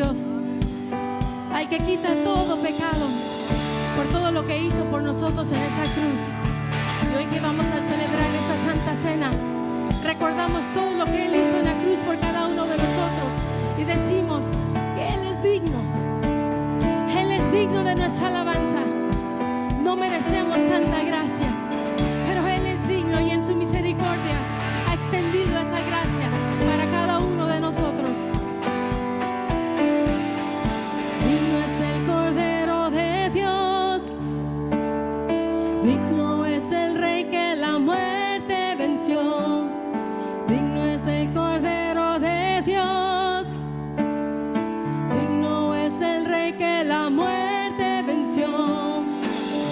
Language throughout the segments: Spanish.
Dios, al que quita todo pecado, por todo lo que hizo por nosotros en esa cruz. Y hoy que vamos a celebrar esa Santa Cena, recordamos todo lo que Él hizo en la cruz por cada uno de nosotros y decimos que Él es digno. Él es digno de nuestra alabanza. No merecemos tanta gracia, pero Él es digno y en su misericordia ha extendido esa gracia para cada uno de nosotros. Digno es el Cordero de Dios, digno es el Rey que la muerte venció. Digno es el Cordero de Dios, digno es el Rey que la muerte venció.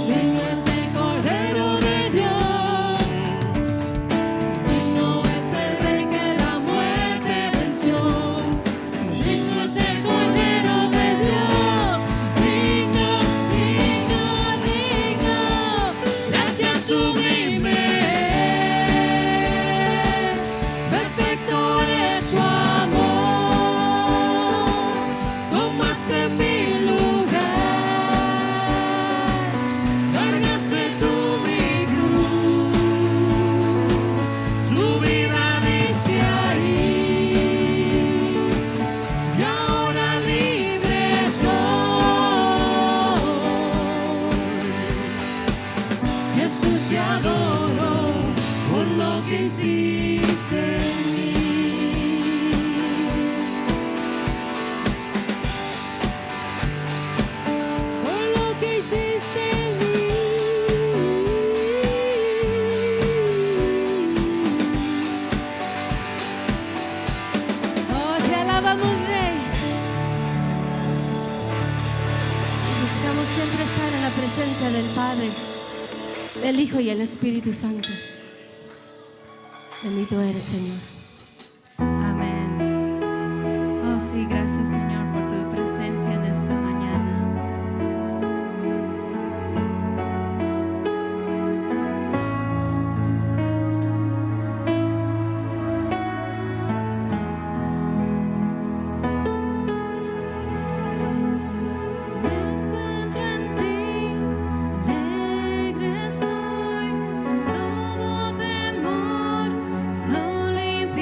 Digno es el Cordero de Dios, digno es el Rey que la muerte venció. Digno es el Cordero de Dios, digno, digno, digno. Gracias sublime, perfecto es tu amor. Tomaste mi lugar, cargaste tú mi cruz, tu vida diste ahí, y ahora libre soy. Jesús, te adoro por lo que hiciste en mí. Por lo que hiciste en mí. Oh, te alabamos, Rey. Buscamos siempre estar en la presencia del Padre, del Hijo y el Espíritu Santo. Bendito eres, Señor. Amén. Oh, sí, gracias, Señor, por tu presencia en esta mañana. Me encuentro en ti, alegre estoy, todo temor lo limpio.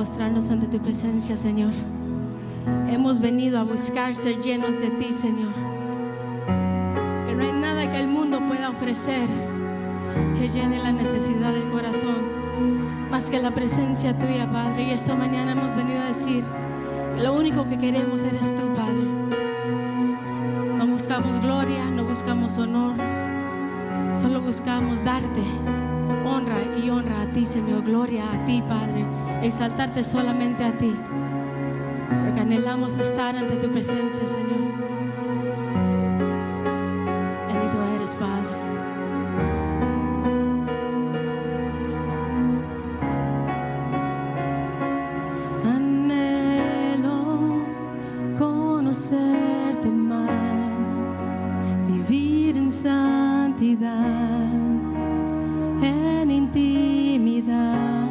postrarnos ante tu presencia, Señor. Hemos venido a buscar ser llenos de ti, Señor. Que no hay nada que el mundo pueda ofrecer que llene la necesidad del corazón más que la presencia tuya, Padre. Y esta mañana hemos venido a decir que lo único que queremos eres tú, Padre. No buscamos gloria, no buscamos honor, solo buscamos darte honra y honra a ti, Señor. Gloria a ti, Padre. Exaltarte solamente a ti, porque anhelamos estar ante tu presencia, Señor. Bendito eres, Padre. Conocerte más, vivir en santidad, en intimidad,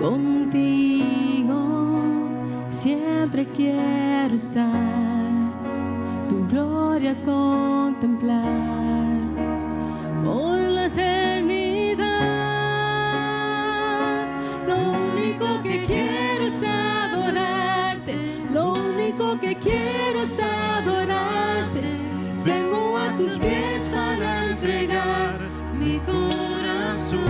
contigo siempre quiero estar, tu gloria contemplar por la eternidad. Lo único que quiero es adorarte, lo único que quiero es adorarte. Vengo a tus pies para entregar mi corazón.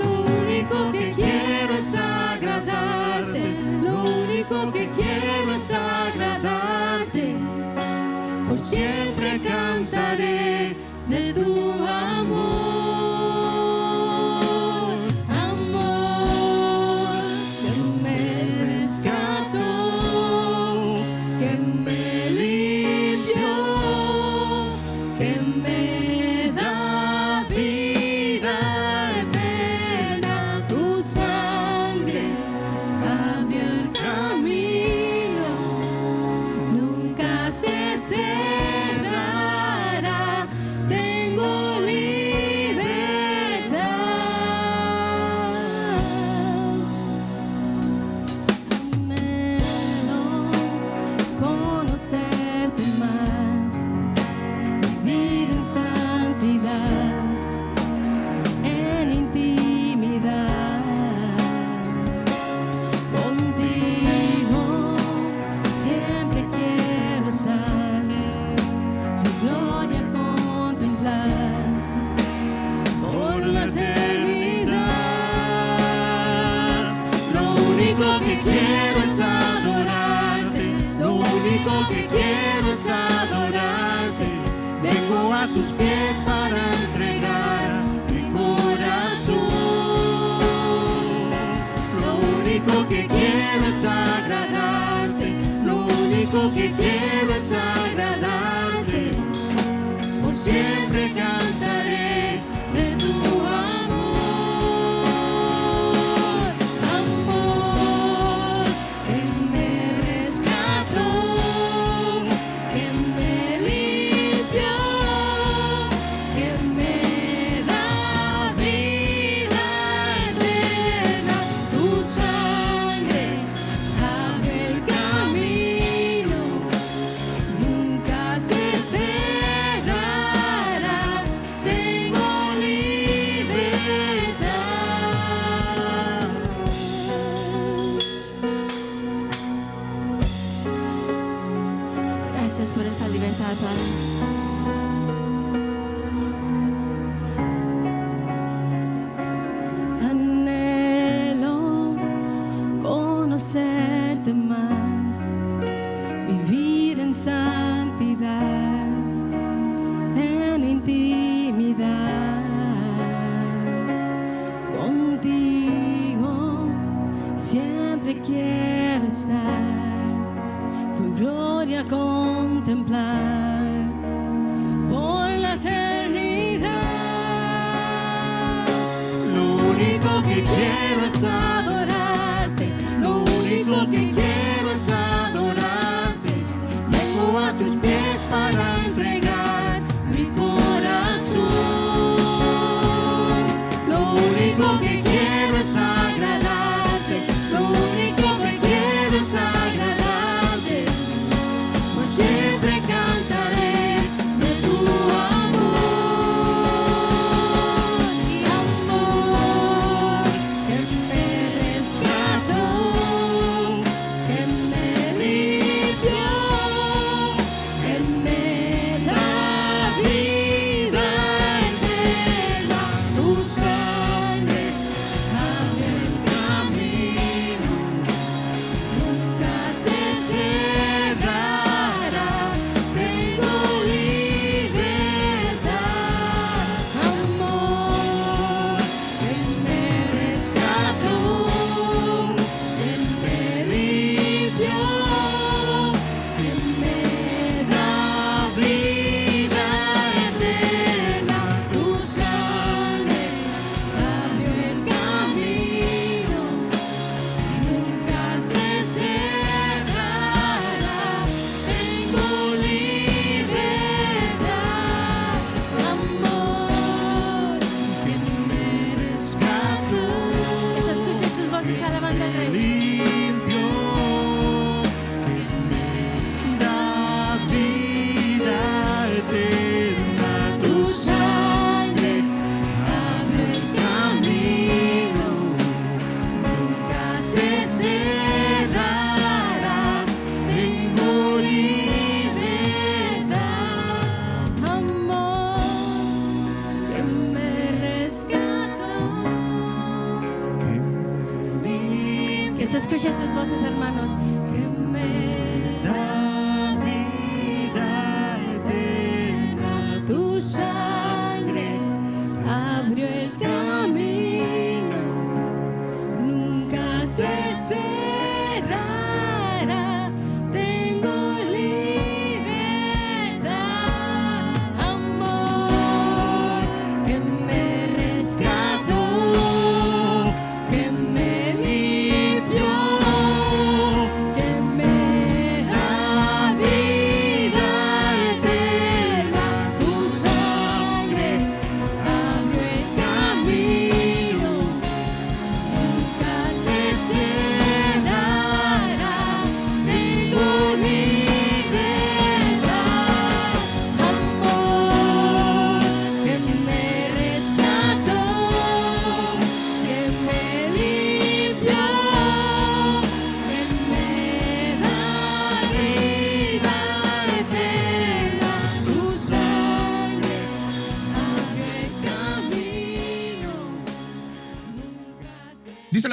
Lo único que quiero es agradarte, lo único que quiero es agradarte. Por siempre cantaré de tu amor. A tus pies para entregar mi corazón. Lo único que quiero es agradarte, lo único que quiero es agradarte. Por siempre cantaré de tu amor, amor que me rescató, que me limpió. Gracias por esta libertad, Padre. Anhelo conocerte más, vivir en santidad, en intimidad, contigo siempre quiero estar, tu gloria contemplar por la eternidad. Lo único que quiero es adorarte, lo único que quiero es adorarte. Vengo a tus pies para entregar mi corazón. Lo único que quiero es agradarte, lo único que quiero es agradarte. Por siempre cantaré de tu amor, amor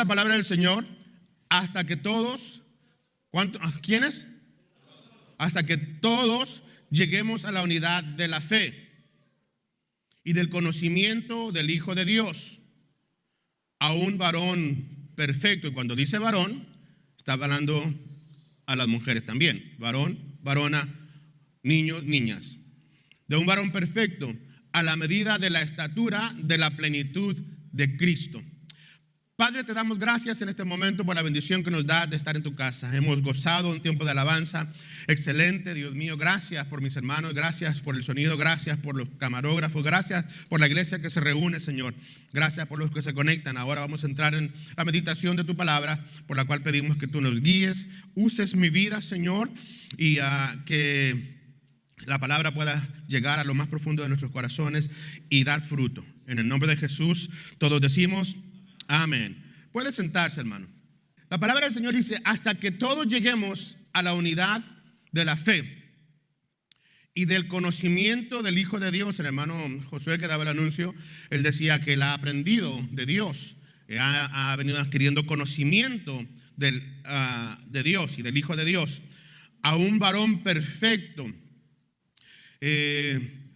la palabra del Señor, hasta que todos, ¿quiénes? Hasta que todos lleguemos a la unidad de la fe y del conocimiento del Hijo de Dios, a un varón perfecto. Y cuando dice varón, está hablando a las mujeres también. Varón, varona, niños, niñas. De un varón perfecto, a la medida de la estatura de la plenitud de Cristo. Padre, te damos gracias en este momento por la bendición que nos da de estar en tu casa. Hemos gozado un tiempo de alabanza excelente, Dios mío. Gracias por mis hermanos, gracias por el sonido, gracias por los camarógrafos, gracias por la iglesia que se reúne, Señor. Gracias por los que se conectan. Ahora vamos a entrar en la meditación de tu palabra, por la cual pedimos que tú nos guíes, uses mi vida, Señor, y que la palabra pueda llegar a lo más profundo de nuestros corazones y dar fruto. En el nombre de Jesús, todos decimos amén. Puede sentarse, hermano. La palabra del Señor dice, hasta que todos lleguemos a la unidad de la fe y del conocimiento del Hijo de Dios. El hermano Josué, que daba el anuncio, él decía que él ha aprendido de Dios, ha venido adquiriendo conocimiento de Dios y del Hijo de Dios, a un varón perfecto.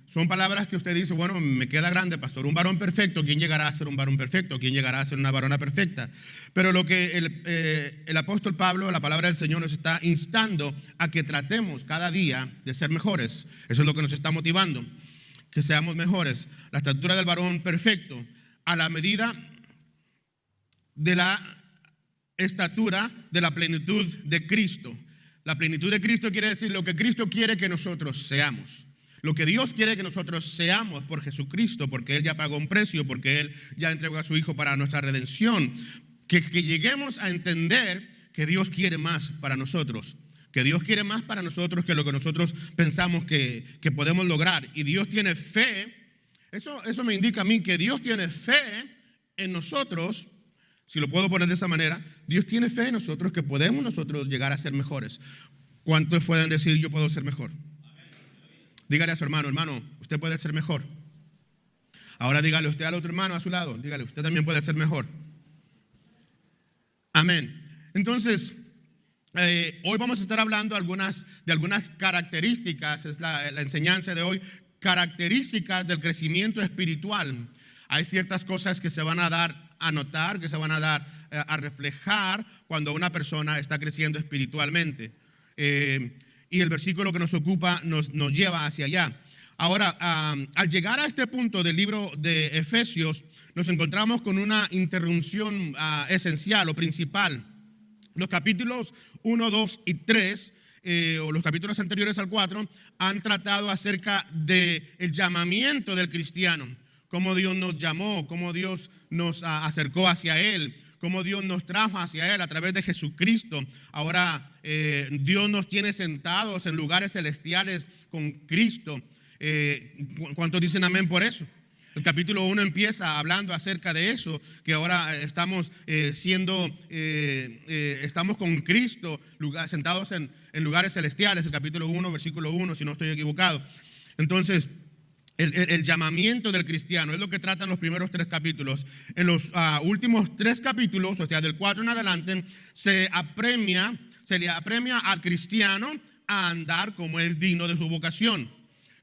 Son palabras que usted dice, bueno, me queda grande, pastor. Un varón perfecto, ¿quién llegará a ser un varón perfecto? ¿Quién llegará a ser una varona perfecta? Pero lo que el apóstol Pablo, la palabra del Señor, nos está instando a que tratemos cada día de ser mejores. Eso es lo que nos está motivando, que seamos mejores. La estatura del varón perfecto, a la medida de la estatura de la plenitud de Cristo. La plenitud de Cristo quiere decir lo que Cristo quiere que nosotros seamos. Lo que Dios quiere que nosotros seamos por Jesucristo, porque Él ya pagó un precio, porque Él ya entregó a su Hijo para nuestra redención. Que lleguemos a entender que Dios quiere más para nosotros. Que Dios quiere más para nosotros que lo que nosotros pensamos que podemos lograr. Y Dios tiene fe. Eso me indica a mí que Dios tiene fe en nosotros. Si lo puedo poner de esa manera, Dios tiene fe en nosotros que podemos nosotros llegar a ser mejores. ¿Cuántos pueden decir yo puedo ser mejor? Dígale a su hermano, hermano, usted puede ser mejor. Ahora dígale usted al otro hermano a su lado, dígale, usted también puede ser mejor. Amén. Entonces, hoy vamos a estar hablando de algunas características, es la enseñanza de hoy, características del crecimiento espiritual. Hay ciertas cosas que se van a dar a notar, que se van a dar a reflejar cuando una persona está creciendo espiritualmente. Y el versículo que nos ocupa nos lleva hacia allá. Ahora, al llegar a este punto del libro de Efesios, nos encontramos con una interrupción esencial o principal. Los capítulos 1, 2 y 3, o los capítulos anteriores al 4, han tratado acerca del llamamiento del cristiano. Cómo Dios nos llamó, cómo Dios nos acercó hacia Él, cómo Dios nos trajo hacia Él a través de Jesucristo. Ahora Dios nos tiene sentados en lugares celestiales con Cristo. ¿Cuántos dicen amén por eso? El capítulo 1 empieza hablando acerca de eso, que ahora estamos estamos con Cristo sentados en lugares celestiales. El capítulo 1, versículo 1, si no estoy equivocado. Entonces, el llamamiento del cristiano es lo que tratan los primeros 3 capítulos. En los últimos 3 capítulos, o sea, del 4 en adelante, se le apremia al cristiano a andar como es digno de su vocación.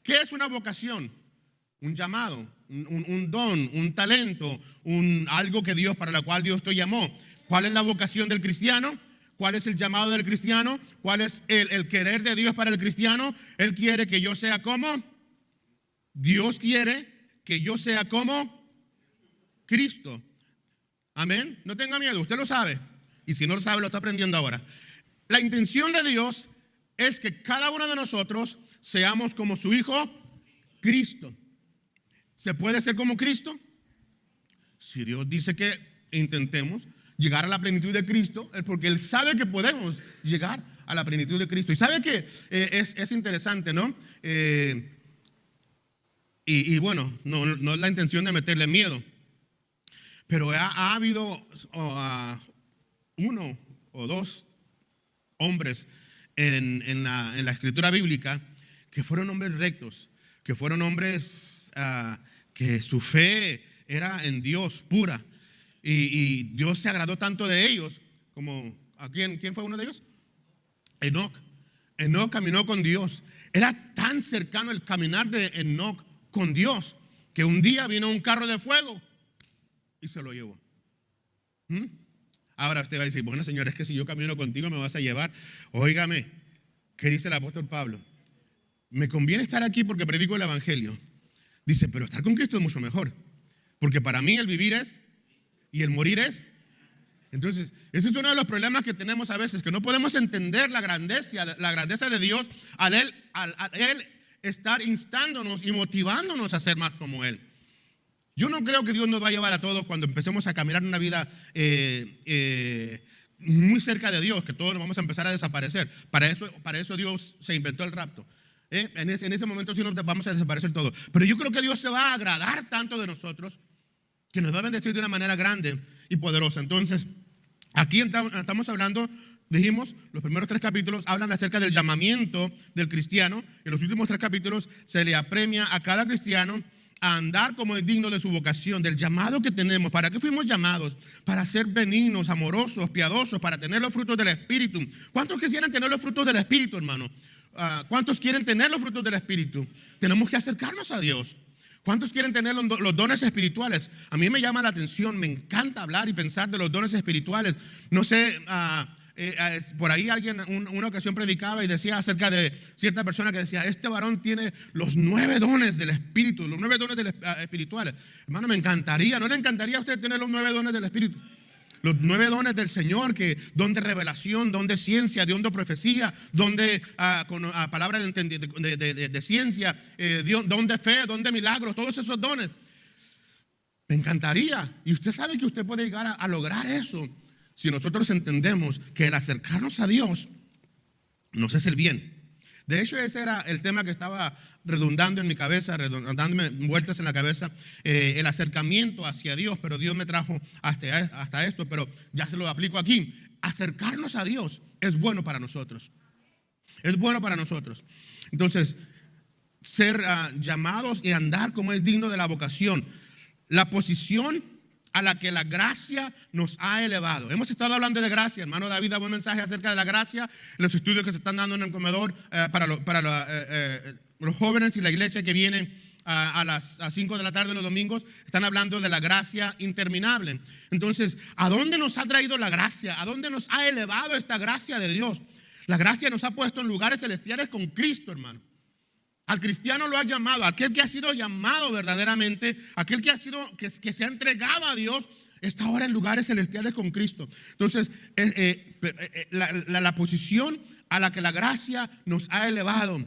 ¿Qué es una vocación? Un llamado, un don, un talento, algo que Dios, para la cual Dios te llamó. ¿Cuál es la vocación del cristiano? ¿Cuál es el llamado del cristiano? ¿Cuál es el querer de Dios para el cristiano? Él quiere que yo sea como Dios quiere que yo sea como Cristo. Amén. No tenga miedo, usted lo sabe. Y si no lo sabe, lo está aprendiendo ahora. La intención de Dios es que cada uno de nosotros seamos como su Hijo Cristo. ¿Se puede ser como Cristo? Si Dios dice que intentemos llegar a la plenitud de Cristo, es porque Él sabe que podemos llegar a la plenitud de Cristo. Y sabe que es interesante, ¿no? Y bueno, no es la intención de meterle miedo, pero ha habido 1 o 2 hombres en la escritura bíblica que fueron hombres rectos, que fueron hombres que su fe era en Dios pura. Y Dios se agradó tanto de ellos como, ¿quién fue uno de ellos? Enoc. Enoc caminó con Dios. Era tan cercano el caminar de Enoc con Dios que un día vino un carro de fuego y se lo llevó. Ahora usted va a decir, bueno, Señor, es que si yo camino contigo me vas a llevar. Óigame, ¿qué dice el apóstol Pablo? Me conviene estar aquí porque predico el evangelio. Dice, pero estar con Cristo es mucho mejor, porque para mí el vivir es y el morir es. Entonces, ese es uno de los problemas que tenemos a veces, que no podemos entender la grandeza de Dios al él estar instándonos y motivándonos a ser más como Él. Yo no creo que Dios nos va a llevar a todos cuando empecemos a caminar una vida muy cerca de Dios, que todos nos vamos a empezar a desaparecer. Para eso Dios se inventó el rapto. En ese momento sí nos vamos a desaparecer todos. Pero yo creo que Dios se va a agradar tanto de nosotros que nos va a bendecir de una manera grande y poderosa. Entonces, aquí estamos hablando, dijimos, los primeros 3 capítulos hablan acerca del llamamiento del cristiano. En los últimos 3 capítulos se le apremia a cada cristiano a andar como es digno de su vocación, del llamado que tenemos. ¿Para qué fuimos llamados? Para ser benignos, amorosos, piadosos, para tener los frutos del Espíritu. ¿Cuántos quisieran tener los frutos del Espíritu, hermano? ¿Cuántos quieren tener los frutos del Espíritu? Tenemos que acercarnos a Dios. ¿Cuántos quieren tener los dones espirituales? A mí me llama la atención, me encanta hablar y pensar de los dones espirituales. No sé, por ahí alguien una ocasión predicaba y decía acerca de cierta persona que decía, este varón tiene los 9 dones del Espíritu, los 9 dones espirituales. Hermano, me encantaría, ¿no le encantaría a usted tener los 9 dones del Espíritu? Los 9 dones del Señor, que don de revelación, don de ciencia, don de profecía, don de palabra de ciencia, don de fe, don de milagros, todos esos dones. Me encantaría. Y usted sabe que usted puede llegar a lograr eso si nosotros entendemos que el acercarnos a Dios nos es el bien. De hecho, ese era el tema que estaba redundando en mi cabeza, dándome vueltas en la cabeza, el acercamiento hacia Dios, pero Dios me trajo hasta esto, pero ya se lo aplico aquí. Acercarnos a Dios es bueno para nosotros. Es bueno para nosotros. Entonces, ser llamados y andar como es digno de la vocación, la posición a la que la gracia nos ha elevado. Hemos estado hablando de gracia. Hermano David da buen mensaje acerca de la gracia. Los estudios que se están dando en el comedor para los jóvenes y la iglesia que vienen a las 5 de la tarde los domingos, están hablando de la gracia interminable. Entonces, ¿a dónde nos ha traído la gracia? ¿A dónde nos ha elevado esta gracia de Dios? La gracia nos ha puesto en lugares celestiales con Cristo, hermano. Al cristiano lo ha llamado, aquel que ha sido llamado verdaderamente, aquel que se ha entregado a Dios, está ahora en lugares celestiales con Cristo. Entonces, la posición a la que la gracia nos ha elevado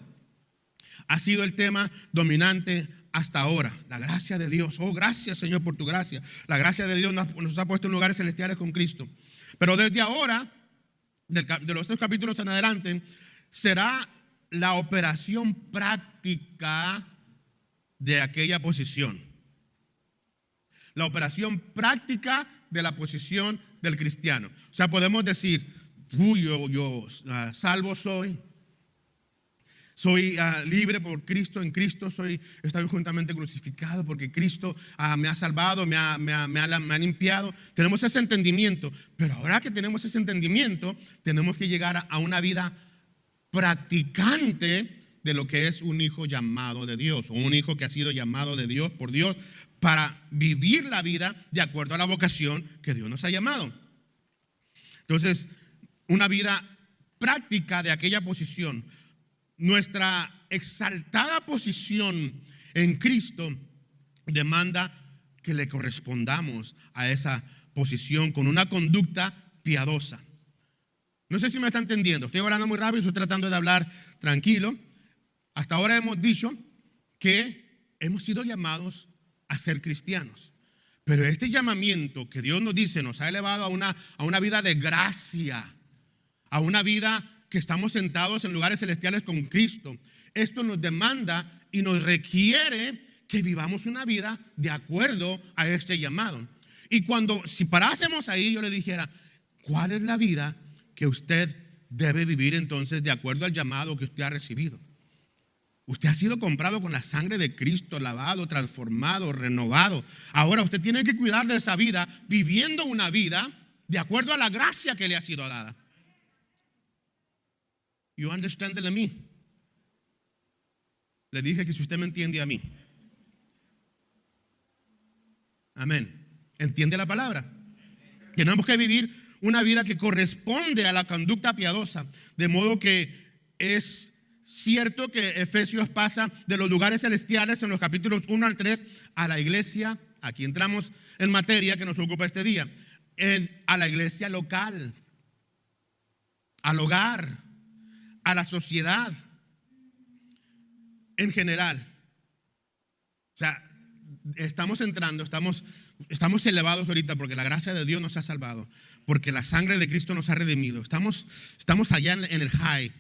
ha sido el tema dominante hasta ahora. La gracia de Dios. Oh, gracias, Señor, por tu gracia. La gracia de Dios nos ha puesto en lugares celestiales con Cristo. Pero desde ahora, de los 3 capítulos en adelante, será la operación práctica de aquella posición. La operación práctica de la posición del cristiano. O sea, podemos decir, yo salvo soy libre por Cristo, en Cristo estoy juntamente crucificado porque Cristo me ha salvado, me ha limpiado. Tenemos ese entendimiento, pero ahora que tenemos ese entendimiento, tenemos que llegar a una vida practicante de lo que es un hijo llamado de Dios, o un hijo que ha sido llamado de Dios por Dios para vivir la vida de acuerdo a la vocación que Dios nos ha llamado. Entonces, una vida práctica de aquella posición. Nuestra exaltada posición en Cristo demanda que le correspondamos a esa posición con una conducta piadosa. No sé si me está entendiendo, estoy hablando muy rápido, estoy tratando de hablar tranquilo. Hasta ahora hemos dicho que hemos sido llamados a ser cristianos, pero este llamamiento que Dios nos dice nos ha elevado a una vida de gracia, a una vida que estamos sentados en lugares celestiales con Cristo. Esto nos demanda y nos requiere que vivamos una vida de acuerdo a este llamado. Y si parásemos ahí, yo le dijera, ¿cuál es la vida que usted debe vivir entonces de acuerdo al llamado que usted ha recibido? Usted ha sido comprado con la sangre de Cristo, lavado, transformado, renovado. Ahora usted tiene que cuidar de esa vida, viviendo una vida de acuerdo a la gracia que le ha sido dada. You understand me? Le dije que si usted me entiende a mí. Amén. ¿Entiende la palabra? Tenemos que vivir una vida que corresponde a la conducta piadosa, de modo que es cierto que Efesios pasa de los lugares celestiales en los capítulos 1 al 3 a la iglesia. Aquí entramos en materia que nos ocupa este día, a la iglesia local, al hogar, a la sociedad en general. O sea, estamos entrando, estamos elevados ahorita porque la gracia de Dios nos ha salvado, porque la sangre de Cristo nos ha redimido. Estamos allá en el high,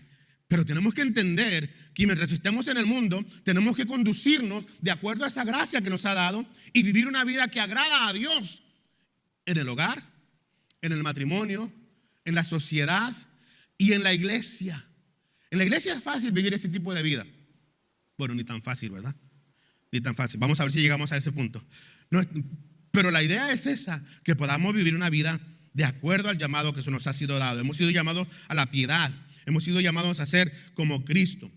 pero tenemos que entender que mientras estemos en el mundo, tenemos que conducirnos de acuerdo a esa gracia que nos ha dado y vivir una vida que agrada a Dios en el hogar, en el matrimonio, en la sociedad y en la iglesia. En la iglesia es fácil vivir ese tipo de vida. Bueno, ni tan fácil, ¿verdad? Ni tan fácil. Vamos a ver si llegamos a ese punto. Pero la idea es esa, que podamos vivir una vida de acuerdo al llamado que se nos ha sido dado. Hemos sido llamados a la piedad. Hemos sido llamados a ser como Cristo.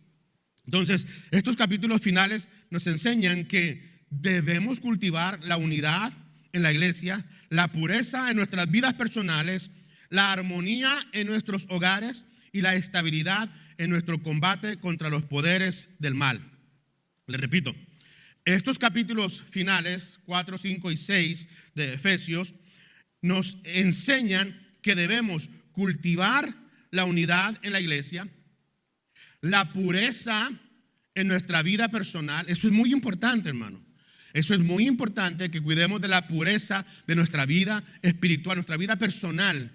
Entonces, estos capítulos finales nos enseñan que debemos cultivar la unidad en la iglesia, la pureza en nuestras vidas personales, la armonía en nuestros hogares y la estabilidad en nuestro combate contra los poderes del mal. Le repito, estos capítulos finales, 4, 5 y 6 de Efesios, nos enseñan que debemos cultivar la unidad en la iglesia, la pureza en nuestra vida personal. Eso es muy importante, hermano. Eso es muy importante, que cuidemos de la pureza de nuestra vida espiritual, nuestra vida personal.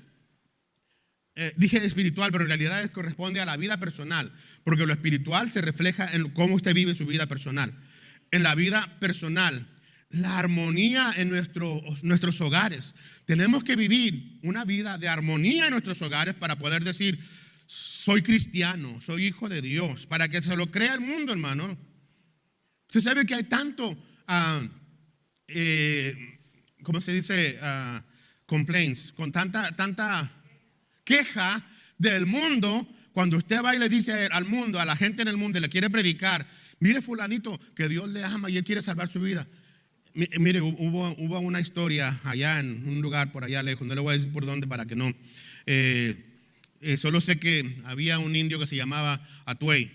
Dije espiritual, pero en realidad corresponde a la vida personal, porque lo espiritual se refleja en cómo usted vive su vida personal. En la vida personal, la armonía en nuestros hogares. Tenemos que vivir una vida de armonía en nuestros hogares para poder decir: soy cristiano, soy hijo de Dios, para que se lo crea el mundo, hermano. Usted sabe que hay tanto, ¿cómo se dice? Complaints, con tanta queja del mundo. Cuando usted va y le dice al mundo, a la gente en el mundo, y le quiere predicar: mire, fulanito, que Dios le ama y él quiere salvar su vida. Mire, hubo una historia allá en un lugar por allá lejos, no le voy a decir por dónde para que no. Solo sé que había un indio que se llamaba Atuey.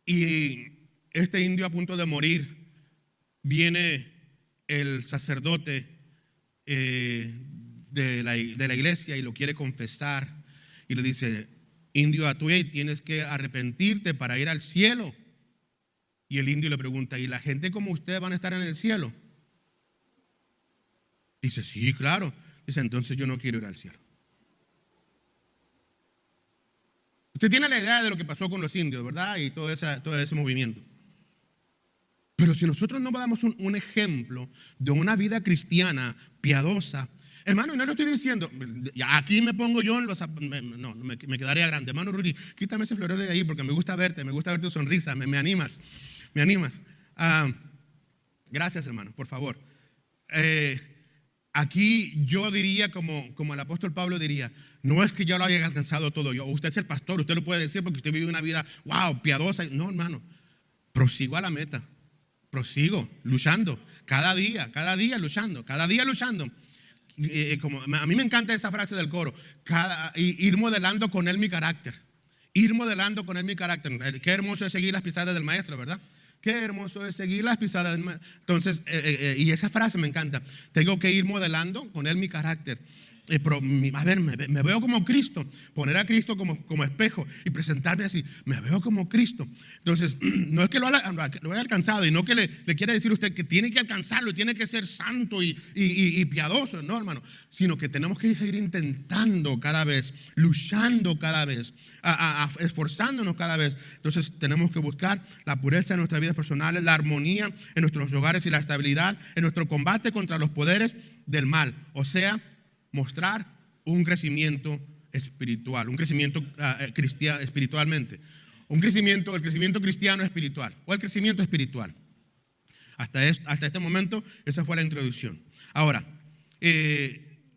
Y este indio, a punto de morir, viene el sacerdote de la iglesia y lo quiere confesar. Y le dice: indio Atuey, tienes que arrepentirte para ir al cielo. Y el indio le pregunta: ¿y la gente como usted van a estar en el cielo? Dice: sí, claro. Dice: entonces yo no quiero ir al cielo. Usted tiene la idea de lo que pasó con los indios, ¿verdad? Y todo ese movimiento. Pero si nosotros no damos un ejemplo de una vida cristiana piadosa, hermano, no lo estoy diciendo, aquí me pongo yo en los... No, me quedaría grande. Hermano Rudy, quítame ese florero de ahí porque me gusta ver tu sonrisa, me animas. Gracias, hermano, por favor. Aquí yo diría, como el apóstol Pablo diría: no es que yo lo haya alcanzado todo yo. Usted es el pastor, usted lo puede decir porque usted vive una vida, wow, piadosa. No, hermano, prosigo a la meta. Prosigo, luchando, cada día luchando. A mí me encanta esa frase del coro: ir modelando con él mi carácter. Qué hermoso es seguir las pisadas del maestro, ¿verdad? Qué hermoso es seguir las pisadas del maestro. Entonces, y esa frase me encanta: tengo que ir modelando con él mi carácter. A ver, me veo como Cristo. Poner a Cristo como espejo y presentarme así: me veo como Cristo. Entonces, no es que lo haya alcanzado, y no que le quiera decir a usted que tiene que alcanzarlo y tiene que ser santo y piadoso, no, hermano, sino que tenemos que seguir intentando cada vez, luchando cada vez, esforzándonos cada vez. Entonces, tenemos que buscar la pureza en nuestras vidas personales, la armonía en nuestros hogares y la estabilidad en nuestro combate contra los poderes del mal. O sea, mostrar un crecimiento espiritual, un crecimiento cristiano espiritualmente. el crecimiento cristiano espiritual o el crecimiento espiritual. Hasta este momento, esa fue la introducción. Ahora,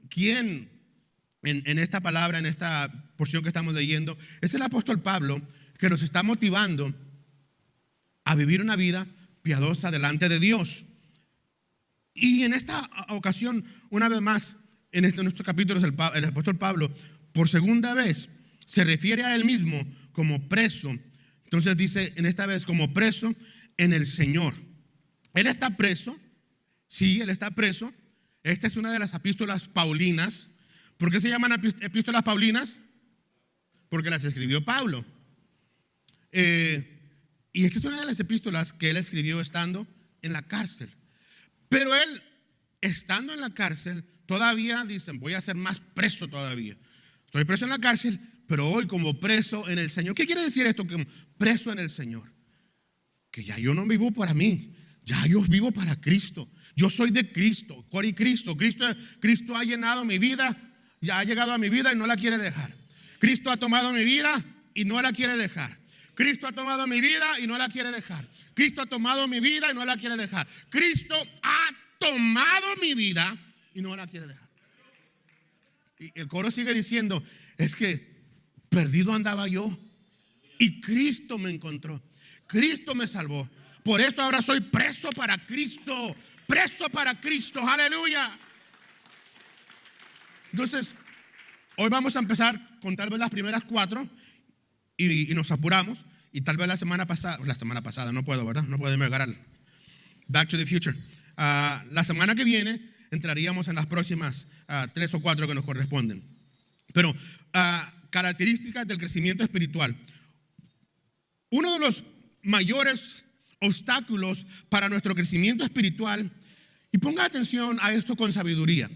¿quién en esta palabra, en esta porción que estamos leyendo? Es el apóstol Pablo, que nos está motivando a vivir una vida piadosa delante de Dios. Y en esta ocasión, una vez más, en nuestros capítulos, el apóstol Pablo, por segunda vez, se refiere a él mismo como preso. Entonces dice, en esta vez, como preso en el Señor. Él está preso. Sí, él está preso. Esta es una de las epístolas paulinas. ¿Por qué se llaman epístolas paulinas? Porque las escribió Pablo. Y esta es una de las epístolas que él escribió estando en la cárcel. Pero él, estando en la cárcel, todavía dicen, voy a ser más preso todavía. Estoy preso en la cárcel, pero hoy como preso en el Señor. ¿Qué quiere decir esto? Que preso en el Señor. Que ya yo no vivo para mí, ya yo vivo para Cristo. Yo soy de Cristo, por Cristo. Cristo ha llenado mi vida, ya ha llegado a mi vida y no la quiere dejar. Cristo ha tomado mi vida y no la quiere dejar. Cristo ha tomado mi vida y no la quiere dejar. Cristo ha tomado mi vida y no la quiere dejar. Cristo ha tomado mi vida y no la quiere dejar. Y el coro sigue diciendo, es que perdido andaba yo y Cristo me encontró. Cristo me salvó. Por eso ahora soy preso para Cristo. Preso para Cristo. Aleluya. Entonces, hoy vamos a empezar con tal vez las primeras 4 y nos apuramos. Y tal vez la semana pasada, no puedo, ¿verdad? No puedo llegar al Back to the Future. La semana que viene entraríamos en las próximas 3 o 4 que nos corresponden. Pero características del crecimiento espiritual. Uno de los mayores obstáculos para nuestro crecimiento espiritual, y ponga atención a esto con sabiduría.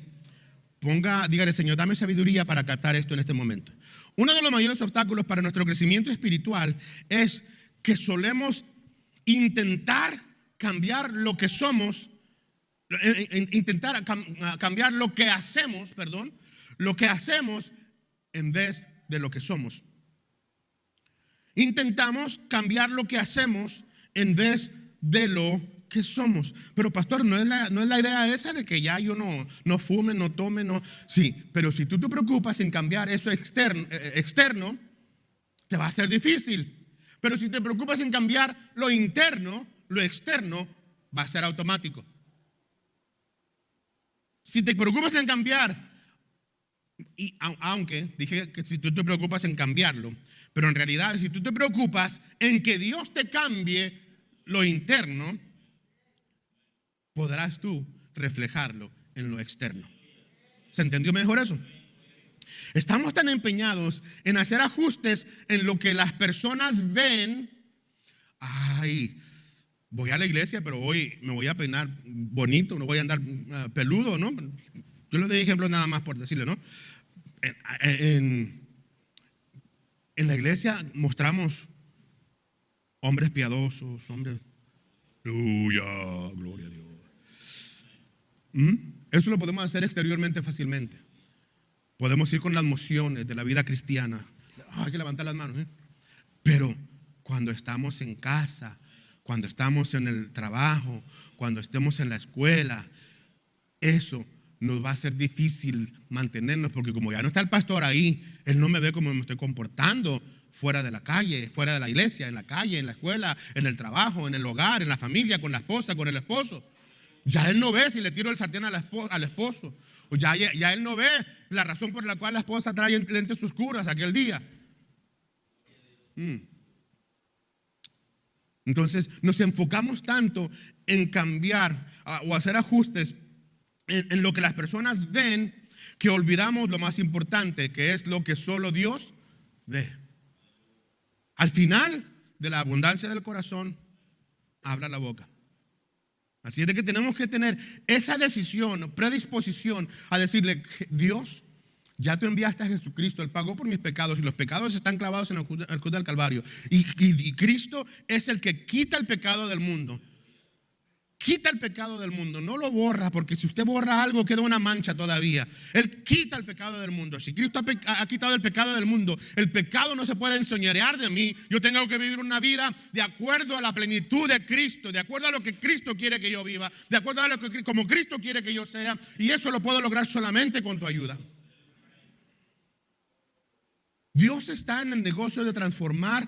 Dígale, Señor, dame sabiduría para captar esto en este momento. Uno de los mayores obstáculos para nuestro crecimiento espiritual es que solemos intentar cambiar lo que somos, cambiar lo que hacemos en vez de lo que somos. Intentamos cambiar lo que hacemos en vez de lo que somos. Pero pastor, no es la idea esa de que ya yo no fume, no tome, no. Sí, pero si tú te preocupas en cambiar eso externo, te va a ser difícil. Pero si te preocupas en cambiar lo interno, lo externo va a ser automático. Si te preocupas en cambiar, y aunque dije que si tú te preocupas en cambiarlo, pero en realidad si tú te preocupas en que Dios te cambie lo interno, podrás tú reflejarlo en lo externo. ¿Se entendió mejor eso? Estamos tan empeñados en hacer ajustes en lo que las personas ven. Ay, voy a la iglesia, pero hoy me voy a peinar bonito, no voy a andar peludo, ¿no? Yo le doy ejemplo nada más por decirle, ¿no? En la iglesia mostramos hombres piadosos, hombres, aleluya, gloria a Dios. Eso lo podemos hacer exteriormente fácilmente. Podemos ir con las emociones de la vida cristiana. Hay que levantar las manos, ¿eh? Pero cuando estamos en casa, cuando estamos en el trabajo, cuando estemos en la escuela, eso nos va a ser difícil mantenernos, porque como ya no está el pastor ahí, él no me ve como me estoy comportando fuera de la calle, fuera de la iglesia, en la calle, en la escuela, en el trabajo, en el hogar, en la familia, con la esposa, con el esposo. Ya él no ve si le tiro el sartén al esposo. O ya él no ve la razón por la cual la esposa trae lentes oscuras aquel día. Entonces nos enfocamos tanto en cambiar o hacer ajustes en lo que las personas ven, que olvidamos lo más importante, que es lo que solo Dios ve. Al final de la abundancia del corazón habla la boca. Así es de que tenemos que tener esa decisión, predisposición a decirle, Dios, ya tú enviaste a Jesucristo, Él pagó por mis pecados y los pecados están clavados en el cruz del Calvario. Y Cristo es el que quita el pecado del mundo. quita el pecado del mundo, no lo borra, porque si usted borra algo queda una mancha todavía. Él quita el pecado del mundo. Si Cristo ha quitado el pecado del mundo, el pecado no se puede enseñorear de mí. Yo tengo que vivir una vida de acuerdo a la plenitud de Cristo, de acuerdo a lo que Cristo quiere que yo viva, de acuerdo a lo que como Cristo quiere que yo sea, y eso lo puedo lograr solamente con tu ayuda. Dios está en el negocio de transformar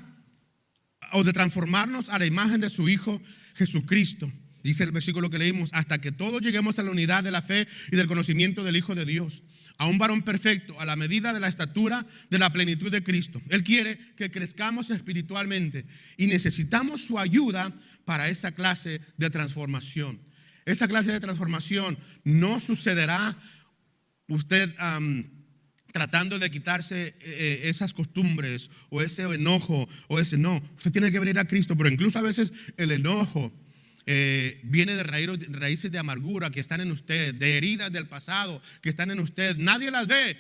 o de transformarnos a la imagen de su Hijo Jesucristo. Dice el versículo que leímos, hasta que todos lleguemos a la unidad de la fe y del conocimiento del Hijo de Dios, a un varón perfecto, a la medida de la estatura de la plenitud de Cristo. Él quiere que crezcamos espiritualmente y necesitamos su ayuda para esa clase de transformación. Esa clase de transformación no sucederá usted tratando de quitarse esas costumbres o ese enojo o ese no. Usted tiene que venir a Cristo, pero incluso a veces el enojo viene de raíces de amargura que están en usted, de heridas del pasado que están en usted. Nadie las ve,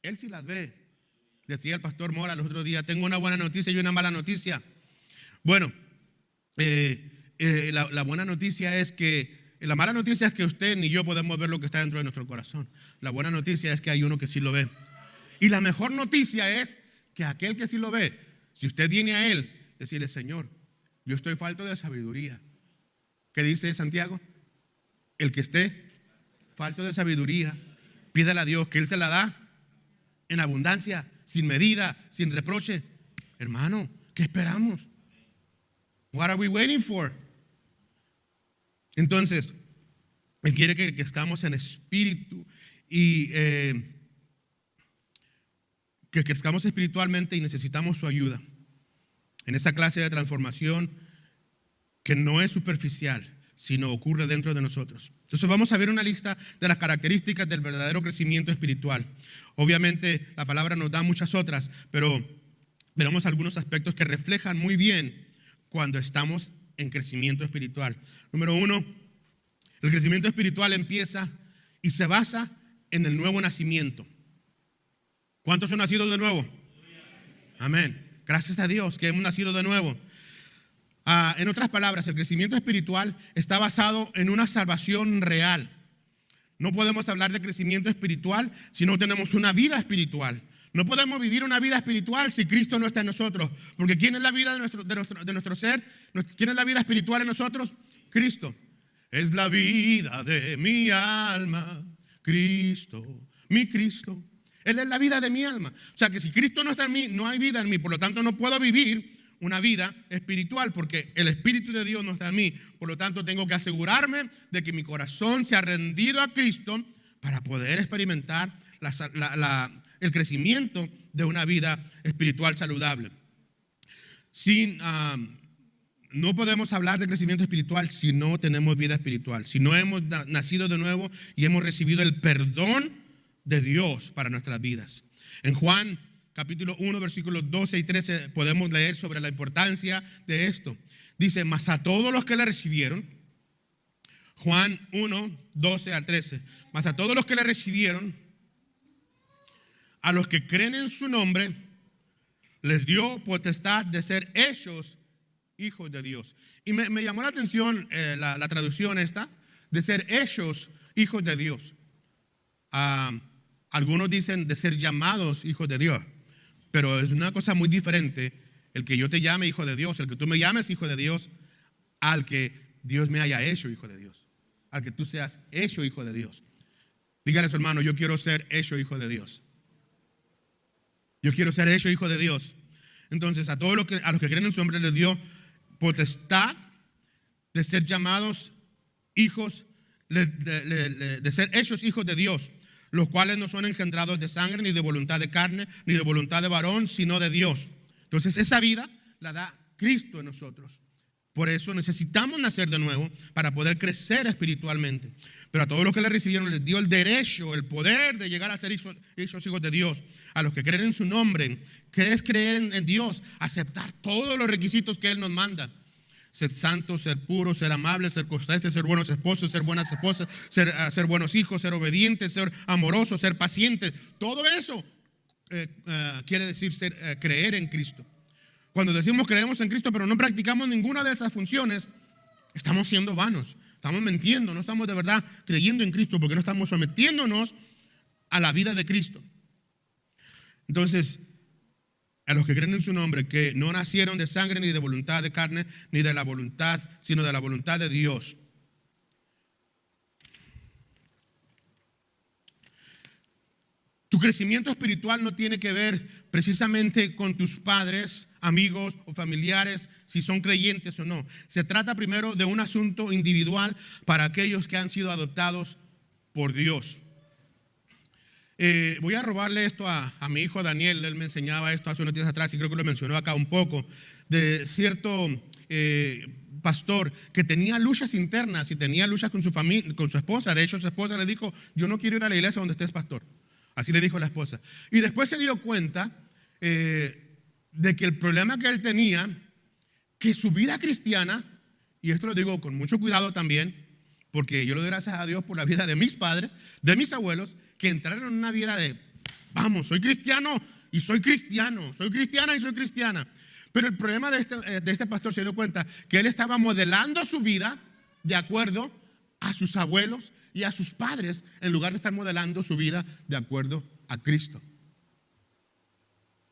Él sí las ve. Decía el pastor Mora el otro día, tengo una buena noticia y una mala noticia. Bueno, la buena noticia es que, la mala noticia es que usted ni yo podemos ver lo que está dentro de nuestro corazón. La buena noticia es que hay uno que sí lo ve. Y la mejor noticia es que aquel que sí lo ve, si usted viene a Él, decirle, Señor, yo estoy falto de sabiduría. ¿Qué dice Santiago? El que esté falto de sabiduría, pídale a Dios que Él se la da en abundancia, sin medida, sin reproche. Hermano, ¿qué esperamos? What are we waiting for? Entonces, Él quiere que estemos en espíritu y que crezcamos espiritualmente, y necesitamos su ayuda en esa clase de transformación que no es superficial, sino ocurre dentro de nosotros. Entonces vamos a ver una lista de las características del verdadero crecimiento espiritual. Obviamente la palabra nos da muchas otras, pero veremos algunos aspectos que reflejan muy bien cuando estamos en crecimiento espiritual. Número 1, el crecimiento espiritual empieza y se basa en el nuevo nacimiento. ¿Cuántos son nacidos de nuevo? Amén. Gracias a Dios que hemos nacido de nuevo. En otras palabras, el crecimiento espiritual está basado en una salvación real. No podemos hablar de crecimiento espiritual si no tenemos una vida espiritual. No podemos vivir una vida espiritual si Cristo no está en nosotros. Porque ¿quién es la vida de nuestro ser? ¿Quién es la vida espiritual en nosotros? Cristo. Es la vida de mi alma, Cristo, mi Cristo. Él es la vida de mi alma. O sea que si Cristo no está en mí, no hay vida en mí. Por lo tanto, no puedo vivir una vida espiritual porque el Espíritu de Dios no está en mí. Por lo tanto, tengo que asegurarme de que mi corazón se ha rendido a Cristo para poder experimentar el crecimiento de una vida espiritual saludable. No podemos hablar de crecimiento espiritual si no tenemos vida espiritual, si no hemos nacido de nuevo y hemos recibido el perdón de Dios para nuestras vidas. En Juan capítulo 1, versículos 12 y 13 podemos leer sobre la importancia de esto. Dice, mas a todos los que le recibieron, Juan 1, 12 al 13, mas a todos los que le recibieron, a los que creen en su nombre, les dio potestad de ser hechos hijos de Dios. Y me llamó la atención la traducción esta, de ser hechos hijos de Dios. Algunos dicen de ser llamados hijos de Dios, pero es una cosa muy diferente el que yo te llame hijo de Dios, el que tú me llames hijo de Dios, al que Dios me haya hecho hijo de Dios, al que tú seas hecho hijo de Dios. Dígale a su hermano, yo quiero ser hecho hijo de Dios. Yo quiero ser hecho hijo de Dios. Entonces a los que creen en su nombre les dio potestad de ser llamados hijos, de ser hechos hijos de Dios, los cuales no son engendrados de sangre, ni de voluntad de carne, ni de voluntad de varón, sino de Dios. Entonces esa vida la da Cristo en nosotros. Por eso necesitamos nacer de nuevo para poder crecer espiritualmente. Pero a todos los que le recibieron les dio el derecho, el poder de llegar a ser hechos hijos de Dios. A los que creen en su nombre, que es creer en Dios, aceptar todos los requisitos que Él nos manda. Ser santos, ser puros, ser amables, ser constantes, ser buenos esposos, ser buenas esposas, ser buenos hijos, ser obedientes, ser amorosos, ser pacientes. Todo eso quiere decir creer en Cristo. Cuando decimos creemos en Cristo pero no practicamos ninguna de esas funciones, estamos siendo vanos. Estamos mintiendo, no estamos de verdad creyendo en Cristo porque no estamos sometiéndonos a la vida de Cristo. Entonces, a los que creen en su nombre, que no nacieron de sangre ni de voluntad de carne, ni de la voluntad, sino de la voluntad de Dios. Tu crecimiento espiritual no tiene que ver precisamente con tus padres, amigos o familiares, si son creyentes o no. Se trata primero de un asunto individual para aquellos que han sido adoptados por Dios. Voy a robarle esto a mi hijo Daniel. Él me enseñaba esto hace unos días atrás y creo que lo mencionó acá un poco, de cierto pastor que tenía luchas internas y tenía luchas con su familia, con su esposa. De hecho, su esposa le dijo: yo no quiero ir a la iglesia donde estés, pastor. Así le dijo la esposa. Y después se dio cuenta de que el problema que él tenía, que su vida cristiana, y esto lo digo con mucho cuidado también, porque yo le doy gracias a Dios por la vida de mis padres, de mis abuelos, que entraron en una vida de, vamos, soy cristiano y soy cristiano, soy cristiana y soy cristiana. Pero el problema de este pastor se dio cuenta que él estaba modelando su vida de acuerdo a sus abuelos y a sus padres, en lugar de estar modelando su vida de acuerdo a Cristo.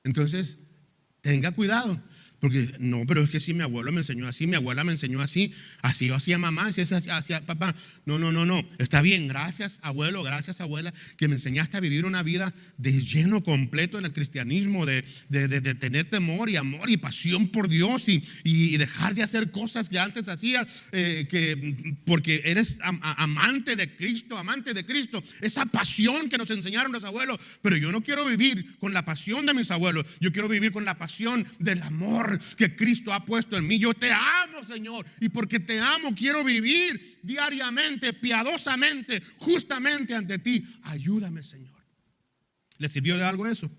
Entonces, tenga cuidado. Porque no, pero es que si mi abuelo me enseñó así, mi abuela me enseñó así, así yo hacía mamá, así hacía papá. No. Está bien, gracias abuelo, gracias abuela, que me enseñaste a vivir una vida de lleno completo en el cristianismo, de tener temor y amor y pasión por Dios y dejar de hacer cosas que antes hacías, porque eres amante de Cristo, esa pasión que nos enseñaron los abuelos. Pero yo no quiero vivir con la pasión de mis abuelos, yo quiero vivir con la pasión del amor que Cristo ha puesto en mí. Yo te amo, Señor, y porque te amo quiero vivir diariamente, piadosamente, justamente ante ti. Ayúdame, Señor. ¿Le sirvió de algo eso?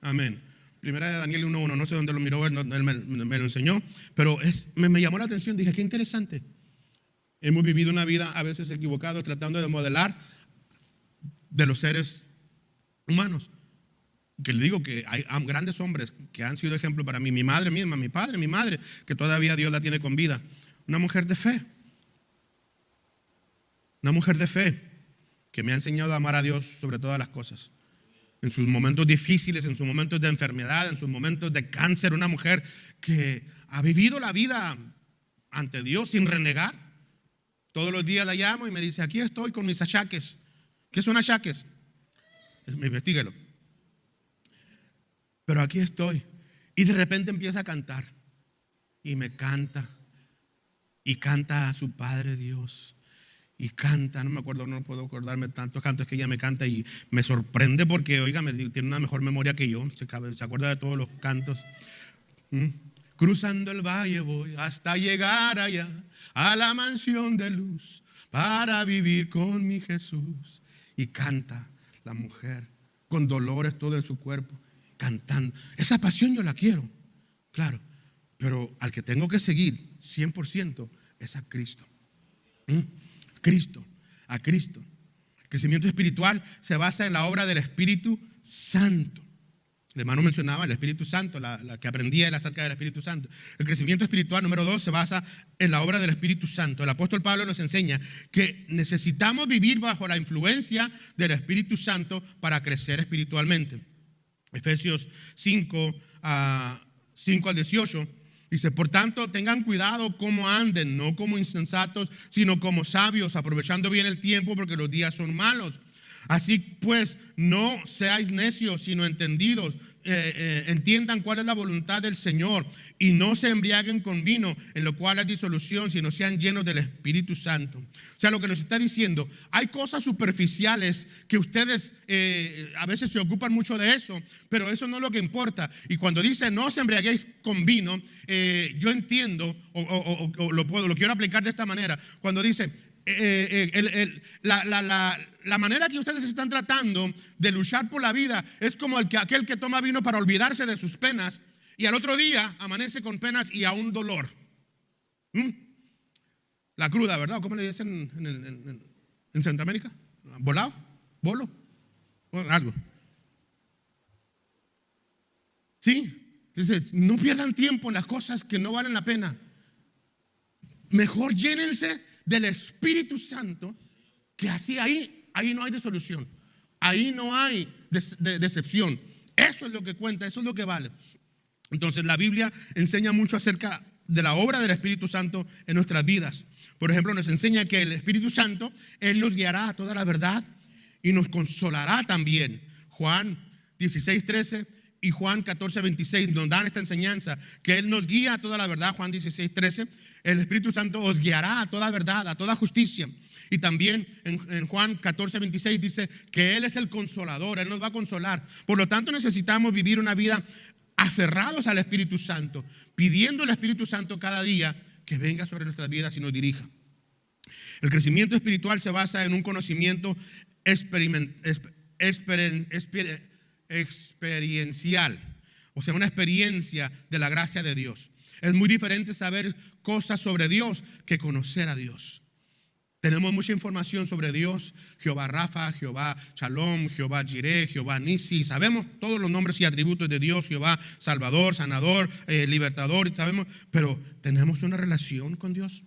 Amén. Primera de Daniel 1:1, no sé dónde lo miró, él me lo enseñó, pero me llamó la atención. Dije, qué interesante. Hemos vivido una vida a veces equivocada, tratando de modelar de los seres humanos. Que le digo que hay grandes hombres que han sido ejemplo para mí. Mi madre misma, mi padre, mi madre, que todavía Dios la tiene con vida. Una mujer de fe. Una mujer de fe que me ha enseñado a amar a Dios sobre todas las cosas. En sus momentos difíciles, en sus momentos de enfermedad, en sus momentos de cáncer. Una mujer que ha vivido la vida ante Dios sin renegar. Todos los días la llamo y me dice: aquí estoy con mis achaques. ¿Qué son achaques? Investíguelo. Pero aquí estoy. Y de repente empieza a cantar. Y me canta. Y canta a su Padre Dios. Y canta, no me acuerdo, no puedo acordarme tantos cantos que ella me canta. Y me sorprende porque, oiga, tiene una mejor memoria que yo. Se acuerda de todos los cantos. Cruzando el valle voy hasta llegar allá, a la mansión de luz, para vivir con mi Jesús. Y canta la mujer con dolores todo en su cuerpo, cantando. Esa pasión yo la quiero, claro, pero al que tengo que seguir 100% es a Cristo. A Cristo. El crecimiento espiritual se basa en la obra del Espíritu Santo. El hermano mencionaba el Espíritu Santo, la que aprendía era acerca del Espíritu Santo. El crecimiento espiritual número 2 se basa en la obra del Espíritu Santo. El apóstol Pablo nos enseña que necesitamos vivir bajo la influencia del Espíritu Santo para crecer espiritualmente. Efesios 5 al 18 dice: por tanto, tengan cuidado cómo anden, no como insensatos, sino como sabios, aprovechando bien el tiempo, porque los días son malos. Así pues, no seáis necios, sino entendidos. Entiendan cuál es la voluntad del Señor y no se embriaguen con vino, en lo cual hay disolución, sino sean llenos del Espíritu Santo. O sea, lo que nos está diciendo, hay cosas superficiales que ustedes a veces se ocupan mucho de eso, pero eso no es lo que importa. Y cuando dice no se embriaguéis con vino, yo entiendo o lo quiero aplicar de esta manera. Cuando dice la manera que ustedes están tratando de luchar por la vida es como aquel que toma vino para olvidarse de sus penas y al otro día amanece con penas y aún dolor. La cruda, ¿verdad? ¿Cómo le dicen en Centroamérica? ¿Volado? ¿Bolo? Algo. Sí. Entonces, no pierdan tiempo en las cosas que no valen la pena. Mejor llénense del Espíritu Santo, que así ahí no hay disolución, ahí no hay decepción. Eso es lo que cuenta, eso es lo que vale. Entonces la Biblia enseña mucho acerca de la obra del Espíritu Santo en nuestras vidas. Por ejemplo, nos enseña que el Espíritu Santo, Él nos guiará a toda la verdad y nos consolará también. Juan 16:13 y Juan 14:26 nos dan esta enseñanza, que Él nos guía a toda la verdad. Juan 16:13, el Espíritu Santo os guiará a toda verdad, a toda justicia. Y también en Juan 14:26 dice que Él es el consolador, Él nos va a consolar. Por lo tanto, necesitamos vivir una vida aferrados al Espíritu Santo, pidiendo al Espíritu Santo cada día que venga sobre nuestras vidas y nos dirija. El crecimiento espiritual se basa en un conocimiento experiencial, o sea, una experiencia de la gracia de Dios. Es muy diferente saber cosas sobre Dios que conocer a Dios. Tenemos mucha información sobre Dios: Jehová Rafa, Jehová Shalom, Jehová Jireh, Jehová Nisi. Sabemos todos los nombres y atributos de Dios: Jehová Salvador, Sanador, Libertador. Sabemos, pero ¿tenemos una relación con Dios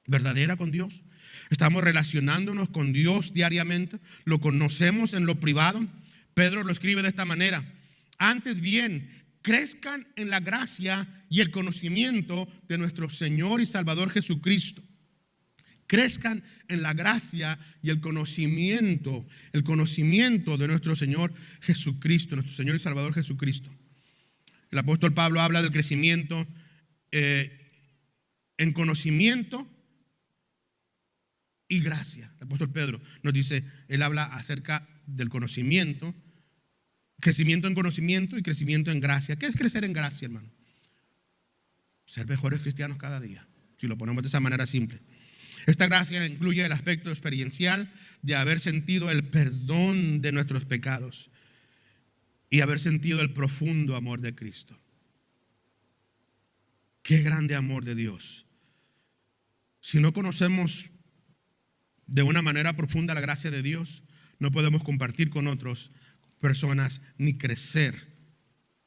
verdadera con Dios? ¿Estamos relacionándonos con Dios diariamente? ¿Lo conocemos en lo privado? Pedro lo escribe de esta manera: antes bien, crezcan en la gracia y el conocimiento de nuestro Señor y Salvador Jesucristo. Crezcan en la gracia y el conocimiento de nuestro Señor Jesucristo, nuestro Señor y Salvador Jesucristo. El apóstol Pablo habla del crecimiento en conocimiento y gracia. El apóstol Pedro nos dice, él habla acerca del conocimiento, crecimiento en conocimiento y crecimiento en gracia. ¿Qué es crecer en gracia, hermano? Ser mejores cristianos cada día, si lo ponemos de esa manera simple. Esta gracia incluye el aspecto experiencial de haber sentido el perdón de nuestros pecados y haber sentido el profundo amor de Cristo. Qué grande amor de Dios. Si no conocemos de una manera profunda la gracia de Dios, no podemos compartir con otras personas ni crecer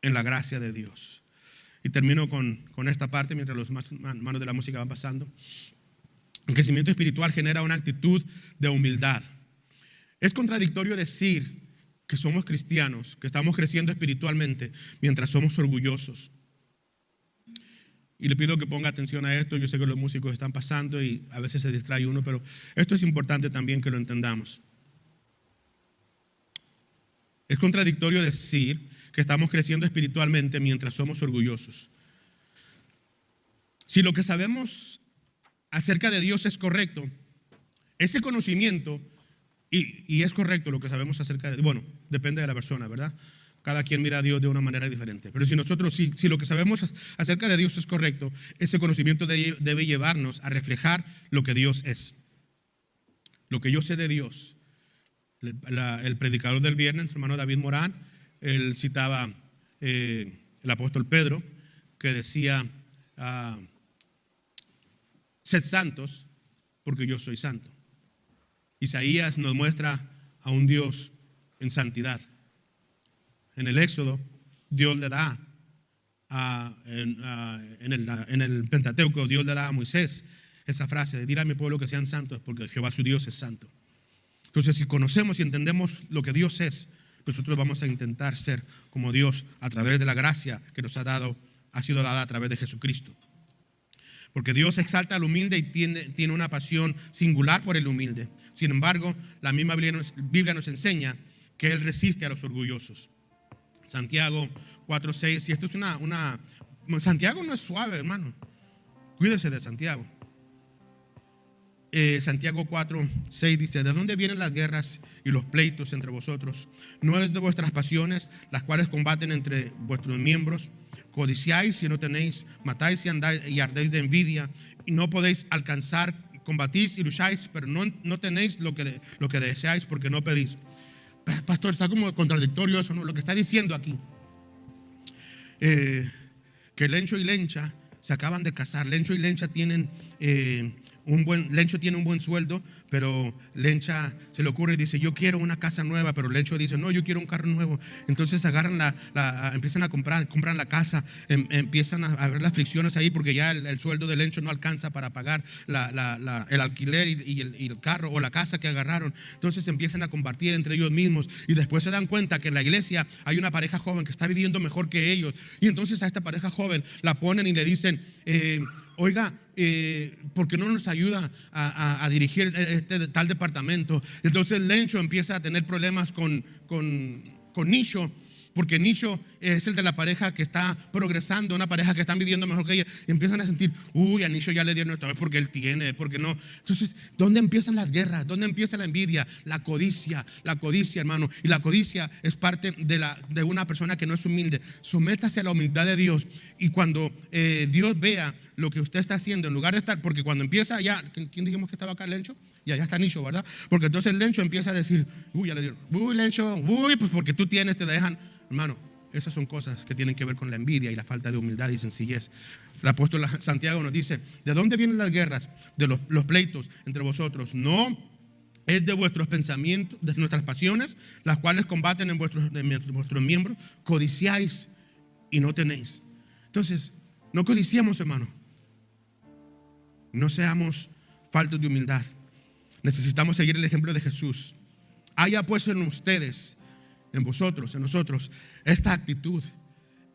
en la gracia de Dios. Y termino con esta parte mientras los manos de la música van pasando. El crecimiento espiritual genera una actitud de humildad. Es contradictorio decir que somos cristianos, que estamos creciendo espiritualmente, mientras somos orgullosos. Y le pido que ponga atención a esto. Yo sé que los músicos están pasando y a veces se distrae uno, pero esto es importante también que lo entendamos. Es contradictorio decir que estamos creciendo espiritualmente mientras somos orgullosos. Si lo que sabemos acerca de Dios es correcto, ese conocimiento, y es correcto lo que sabemos acerca de, bueno, depende de la persona, ¿verdad? Cada quien mira a Dios de una manera diferente. Pero si lo que sabemos acerca de Dios es correcto, ese conocimiento debe llevarnos a reflejar lo que Dios es. Lo que yo sé de Dios. El predicador del viernes, hermano David Morán, él citaba el apóstol Pedro, que decía, sed santos, porque yo soy santo. Isaías nos muestra a un Dios en santidad. En el Éxodo, Dios le da en el Pentateuco, Dios le da a Moisés esa frase de: dirá a mi pueblo que sean santos, porque Jehová su Dios es santo. Entonces, si conocemos y entendemos lo que Dios es, nosotros vamos a intentar ser como Dios a través de la gracia que nos ha sido dada a través de Jesucristo. Porque Dios exalta al humilde y tiene una pasión singular por el humilde. Sin embargo, la misma Biblia nos enseña que Él resiste a los orgullosos. Santiago 4:6, y esto es Santiago no es suave, hermano. Cuídese de Santiago. Santiago 4:6 dice: ¿de dónde vienen las guerras y los pleitos entre vosotros? ¿No es de vuestras pasiones las cuales combaten entre vuestros miembros? Codiciáis y no tenéis, matáis y ardéis de envidia y no podéis alcanzar, combatís y lucháis, pero no tenéis lo que deseáis porque no pedís. Pastor, está como contradictorio eso, ¿no? Lo que está diciendo aquí, que Lencho y Lencha se acaban de casar. Lencho y Lencha tienen Lencho tiene un buen sueldo, pero Lencha se le ocurre y dice, yo quiero una casa nueva, pero Lencho dice, no, yo quiero un carro nuevo. Entonces agarran empiezan a compran la casa, empiezan a ver las fricciones ahí, porque ya el sueldo de Lencho no alcanza para pagar el alquiler y el carro o la casa que agarraron. Entonces empiezan a compartir entre ellos mismos, y después se dan cuenta que en la iglesia hay una pareja joven que está viviendo mejor que ellos, y entonces a esta pareja joven la ponen y le dicen, oiga, ¿por qué no nos ayuda a dirigir tal departamento? Entonces Lencho empieza a tener problemas con Nicho, porque Nicho es el de la pareja que está progresando, una pareja que están viviendo mejor que ella, y empiezan a sentir, a Nicho ya le dieron esto, es porque él tiene, porque no. Entonces, ¿dónde empiezan las guerras? ¿Dónde empieza la envidia? La codicia, hermano. Y la codicia es parte de una persona que no es humilde. Sométase a la humildad de Dios, y cuando Dios vea lo que usted está haciendo, en lugar de estar, porque cuando empieza ya, ¿quién dijimos que estaba acá, Lencho? Ya está Nicho, ¿verdad? Porque entonces Lencho empieza a decir, ya le dieron, Lencho, pues porque tú tienes, te dejan. Hermano, esas son cosas que tienen que ver con la envidia y la falta de humildad y sencillez. El apóstol Santiago nos dice, ¿de dónde vienen las guerras? De los pleitos entre vosotros. No es de vuestros pensamientos, de nuestras pasiones, las cuales combaten en vuestros miembros. Codiciáis y no tenéis. Entonces, no codiciamos, hermano. No seamos faltos de humildad. Necesitamos seguir el ejemplo de Jesús. Haya pues en ustedes, en vosotros, en nosotros, esta actitud,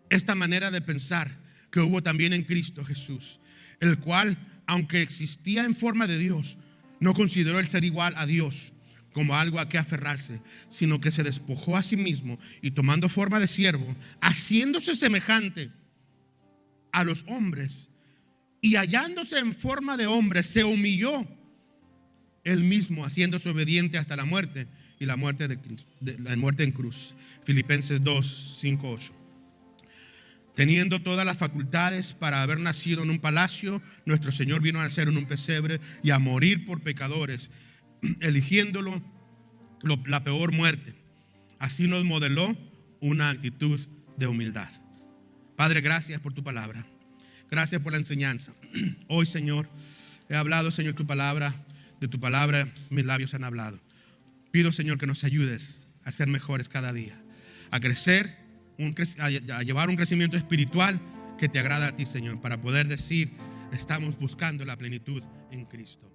esta manera de pensar que hubo también en Cristo Jesús, el cual, aunque existía en forma de Dios, no consideró el ser igual a Dios como algo a que aferrarse, sino que se despojó a sí mismo, y tomando forma de siervo, haciéndose semejante a los hombres, y hallándose en forma de hombre, se humilló él mismo, haciéndose obediente hasta la muerte, y la muerte en cruz. Filipenses 2, 5, 8. Teniendo todas las facultades para haber nacido en un palacio, nuestro Señor vino a nacer en un pesebre y a morir por pecadores, eligiéndolo la peor muerte. Así nos modeló una actitud de humildad. Padre, gracias por tu palabra. Gracias por la enseñanza. Hoy, Señor, he hablado, Señor, de tu palabra mis labios han hablado. Pido, Señor, que nos ayudes a ser mejores cada día, a crecer, a llevar un crecimiento espiritual que te agrada a ti, Señor, para poder decir, estamos buscando la plenitud en Cristo.